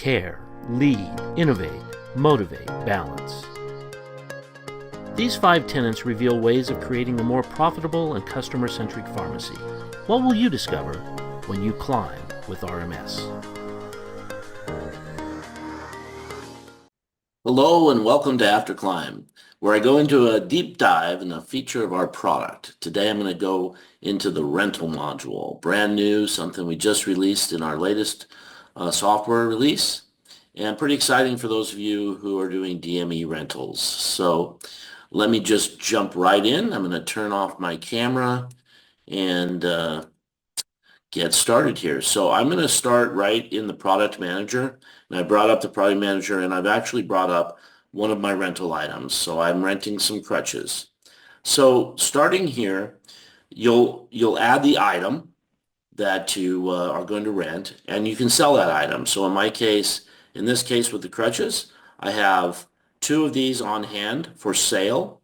care, lead, innovate, motivate, balance. These 5 tenets reveal ways of creating a more profitable and customer-centric pharmacy. What will you discover when you climb with RMS? Hello and welcome to After Climb, where I go into a deep dive in a feature of our product. Today I'm going to go into the rental module, brand new, something we just released in our latest software release, and pretty exciting for those of you who are doing DME rentals. So let me just jump right in. I'm going to turn off my camera and get started here. So I'm going to start right in the product manager. And I brought up the product manager and I've actually brought up one of my rental items. So I'm renting some crutches. So starting here, you'll add the item that you are going to rent and you can sell that item. So in this case with the crutches, I have 2 of these on hand for sale.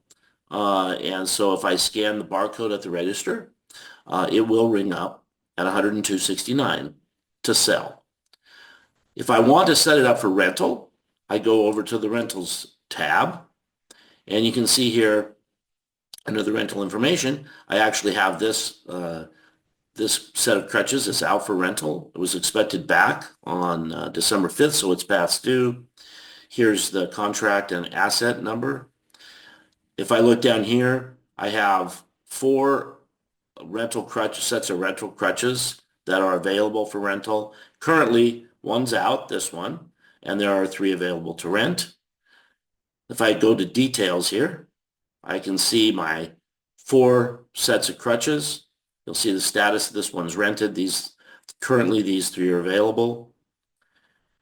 And so if I scan the barcode at the register, it will ring up at $102.69 to sell. If I want to set it up for rental, I go over to the Rentals tab, and you can see here under the rental information, I actually have this set of crutches is out for rental. It was expected back on December 5th, so it's past due. Here's the contract and asset number. If I look down here, I have 4 sets of rental crutches that are available for rental. Currently, one's out, this one, and there are 3 available to rent. If I go to details here, I can see my 4 sets of crutches. You'll see the status of this one's rented. Currently, these 3 are available.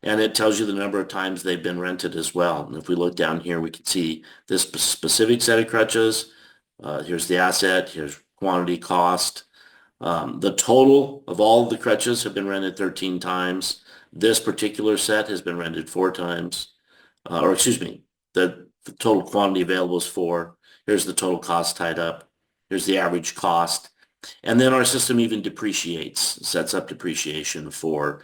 And it tells you the number of times they've been rented as well. And if we look down here, we can see this specific set of crutches. Here's the asset. Here's quantity, cost. The total of all of the crutches have been rented 13 times. This particular set has been rented 4 times. The total quantity available is 4. Here's the total cost tied up. Here's the average cost. And then our system even sets up depreciation for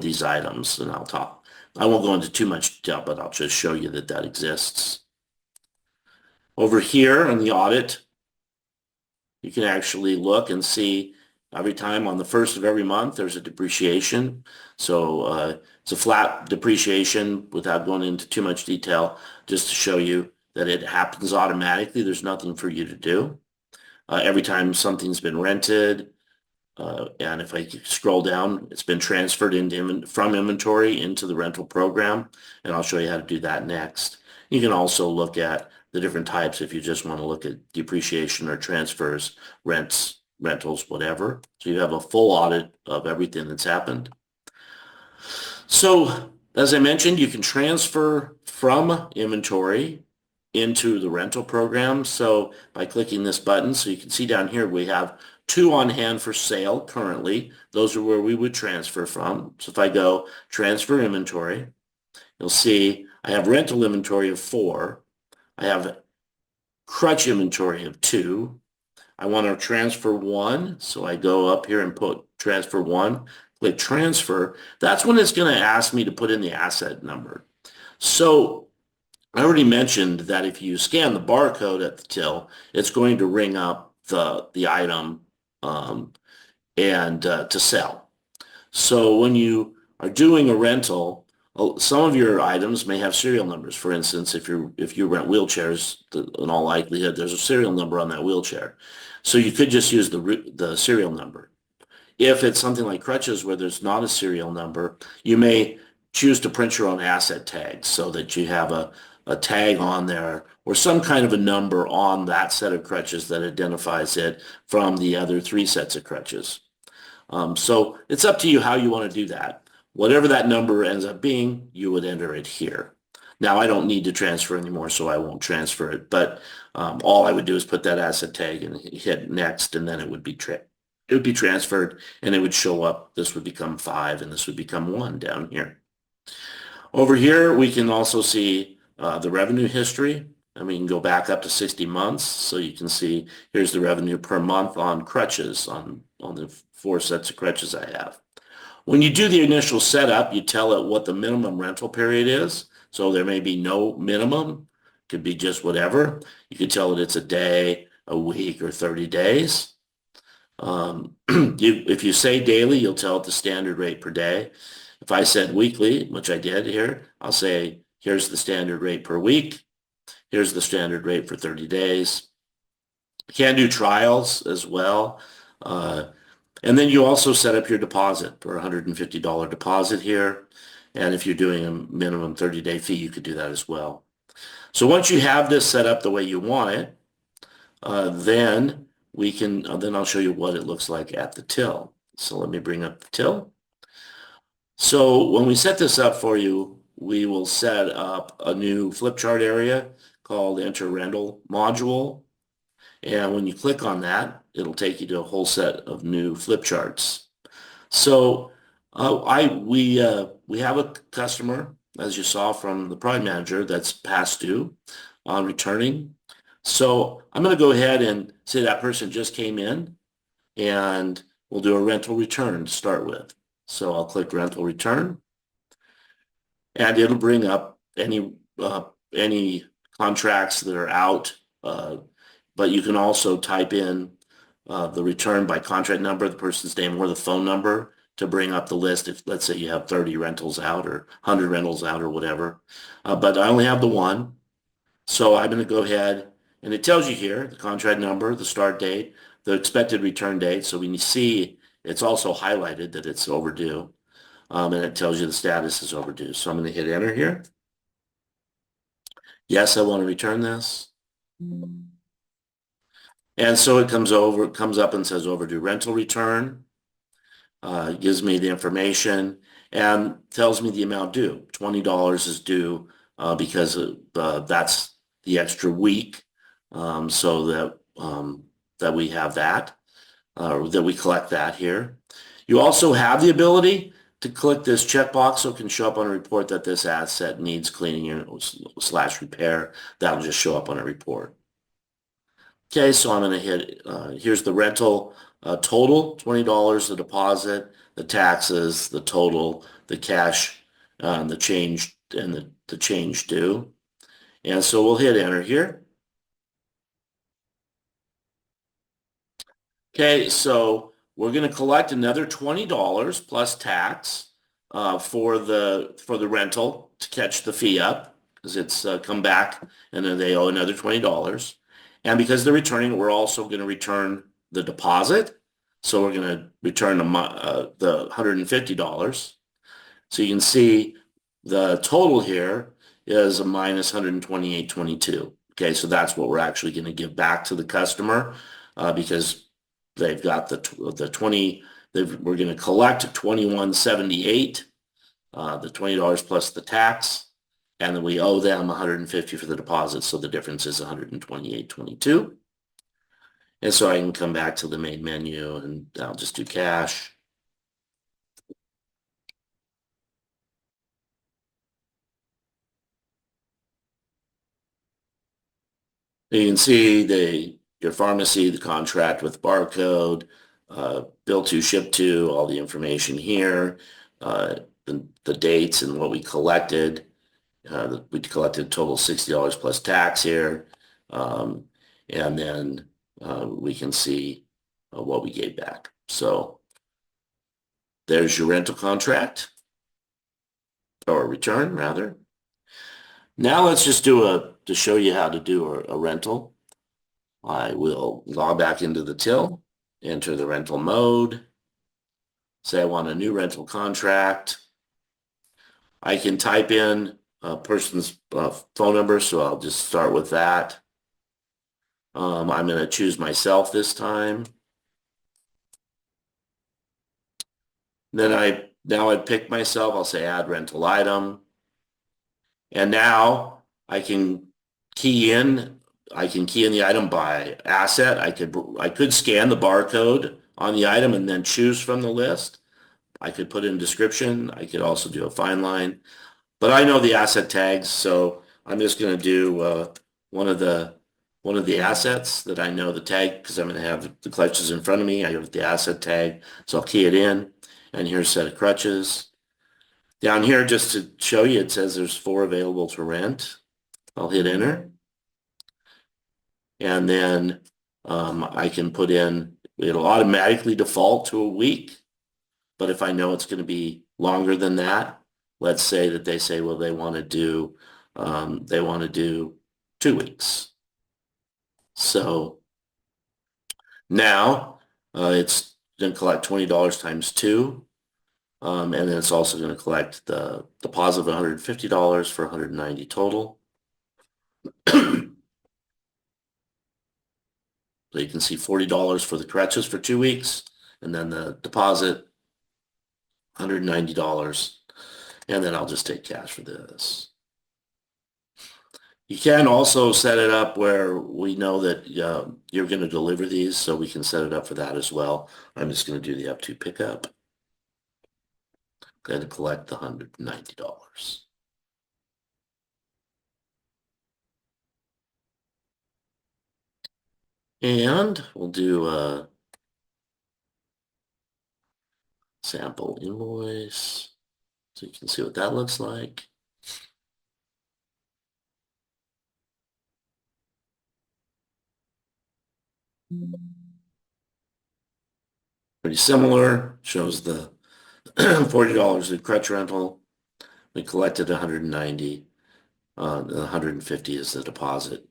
these items. And I won't go into too much detail, but I'll just show you that exists. Over here in the audit, you can actually look and see every time on the 1st of every month, there's a depreciation. So it's a flat depreciation without going into too much detail, just to show you that it happens automatically. There's nothing for you to do. Every time something's been rented, and if I scroll down, it's been transferred from inventory into the rental program, and I'll show you how to do that next. You can also look at the different types if you just want to look at depreciation or transfers, rents, rentals, whatever. So you have a full audit of everything that's happened. So as I mentioned, you can transfer from inventory into the rental program. So by clicking this button, so you can see down here, we have 2 on hand for sale currently. Those are where we would transfer from. So if I go transfer inventory, you'll see I have rental inventory of 4. I have crutch inventory of 2. I want to transfer 1, so I go up here and put transfer 1, click transfer. That's when it's going to ask me to put in the asset number. So I already mentioned that if you scan the barcode at the till, it's going to ring up the item and to sell. So when you are doing a rental, some of your items may have serial numbers. For instance, if you rent wheelchairs, in all likelihood, there's a serial number on that wheelchair. So you could just use the serial number. If it's something like crutches where there's not a serial number, you may choose to print your own asset tag so that you have a tag on there or some kind of a number on that set of crutches that identifies it from the other 3 sets of crutches. So it's up to you how you want to do that. Whatever that number ends up being, you would enter it here. Now, I don't need to transfer anymore, so I won't transfer it. But all I would do is put that asset tag and hit next, and then it would be transferred, and it would show up. This would become 5, and this would become 1 down here. Over here, we can also see the revenue history. And we can go back up to 60 months. So you can see here's the revenue per month on crutches, on the 4 sets of crutches I have. When you do the initial setup, you tell it what the minimum rental period is. So there may be no minimum, could be just whatever. You could tell it it's a day, a week, or 30 days. If you say daily, you'll tell it the standard rate per day. If I said weekly, which I did here, I'll say, here's the standard rate per week. Here's the standard rate for 30 days. You can do trials as well. And then you also set up your deposit for a $150 deposit here. And if you're doing a minimum 30-day fee, you could do that as well. So once you have this set up the way you want it, then I'll show you what it looks like at the till. So let me bring up the till. So when we set this up for you, we will set up a new flip chart area called Enter Rental Module. And when you click on that, it'll take you to a whole set of new flip charts. So we have a customer, as you saw from the Prime Manager, that's past due on returning. So I'm going to go ahead and say that person just came in, and we'll do a rental return to start with. So I'll click rental return, and it'll bring up any contracts that are out. But you can also type in the return by contract number, the person's name, or the phone number to bring up the list. If, let's say, you have 30 rentals out or 100 rentals out or whatever. But I only have the one. So I'm going to go ahead, and it tells you here the contract number, the start date, the expected return date. So when you see, it's also highlighted that it's overdue. And it tells you the status is overdue. So I'm going to hit enter here. Yes, I want to return this. And so it comes up and says overdue rental return, gives me the information and tells me the amount due. $20 is due because that's the extra week, so that we have that, that we collect that here. You also have the ability to click this checkbox so it can show up on a report that this asset needs cleaning / repair. That'll just show up on a report. Okay, so I'm going to hit, here's the rental total, $20, the deposit, the taxes, the total, the cash, the change, and the change due. And so we'll hit enter here. Okay, so we're going to collect another $20 plus tax for the rental to catch the fee up, because it's come back and then they owe another $20. And because they're returning, we're also going to return the deposit. So we're going to return the $150. So you can see the total here is a minus $128.22. Okay, so that's what we're actually going to give back to the customer because they've got the 20. We're going to collect $21.78, the $20 plus the tax. And then we owe them $150 for the deposit, so the difference is $128.22. And so I can come back to the main menu, and I'll just do cash. You can see your pharmacy, the contract with barcode, bill to, ship to, all the information here, the dates and what we collected. We collected total $60 plus tax here. And then we can see what we gave back. So there's your rental contract, or return rather. Now let's just to show you how to do a rental. I will log back into the till, enter the rental mode, say I want a new rental contract. I can type in a person's phone number, so I'll just start with that. I'm going to choose myself this time. Then now I pick myself. I'll say add rental item. And now I can key in the item by asset. I could scan the barcode on the item and then choose from the list. I could put in description. I could also do a find line. But I know the asset tags, so I'm just going to do one of the assets that I know the tag, because I'm going to have the collections in front of me. I have the asset tag, so I'll key it in. And here's a set of crutches. Down here, just to show you, it says there's 4 available to rent. I'll hit enter. And then I can put in, it'll automatically default to a week. But if I know it's going to be longer than that, let's say that they say, well, they want to do 2 weeks. So now it's going to collect $20 times 2. And then it's also going to collect the deposit of $150 for $190 total. So you can see $40 for the crutches for 2 weeks, and then the deposit, $190. And then I'll just take cash for this. You can also set it up where we know that you're going to deliver these, so we can set it up for that as well. I'm just going to do the up to pickup. Going to collect the $190. And we'll do a sample invoice so you can see what that looks like. Pretty similar, shows the $40 in crutch rental. We collected 190. The 150 is the deposit.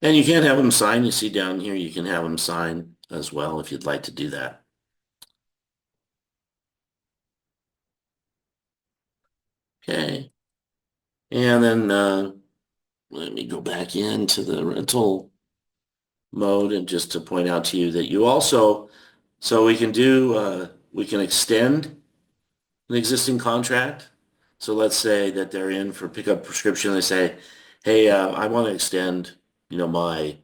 And you can have them sign. You see down here, you can have them sign as well if you'd like to do that. Okay. And then let me go back into the rental mode and just to point out to you that you also, so we can do, we can extend an existing contract. So let's say that they're in for pickup prescription. They say, hey, I want to extend, my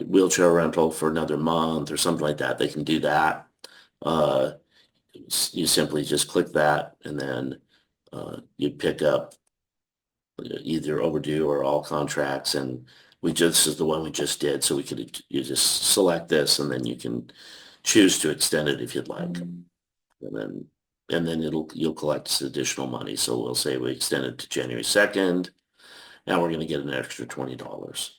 wheelchair rental for another month or something like that. They can do that. You simply just click that and then you pick up either overdue or all contracts, and this is the one we just did, so you just select this and then you can choose to extend it if you'd like. And then you'll collect this additional money. So we'll say we extend it to January 2nd, and we're going to get an extra $20.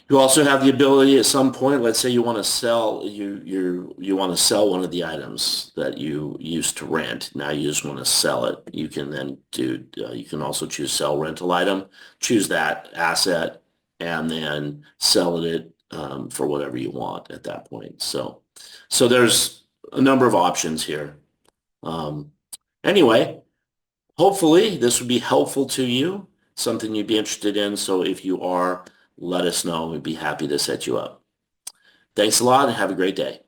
You also have the ability at some point, let's say you want to sell, you want to sell one of the items that you used to rent. Now you just want to sell it. You can then you can also choose sell rental item, choose that asset, and then sell it for whatever you want at that point. So there's a number of options here. Anyway, hopefully this would be helpful to you, something you'd be interested in. So if you are, let us know. We'd be happy to set you up. Thanks a lot and have a great day.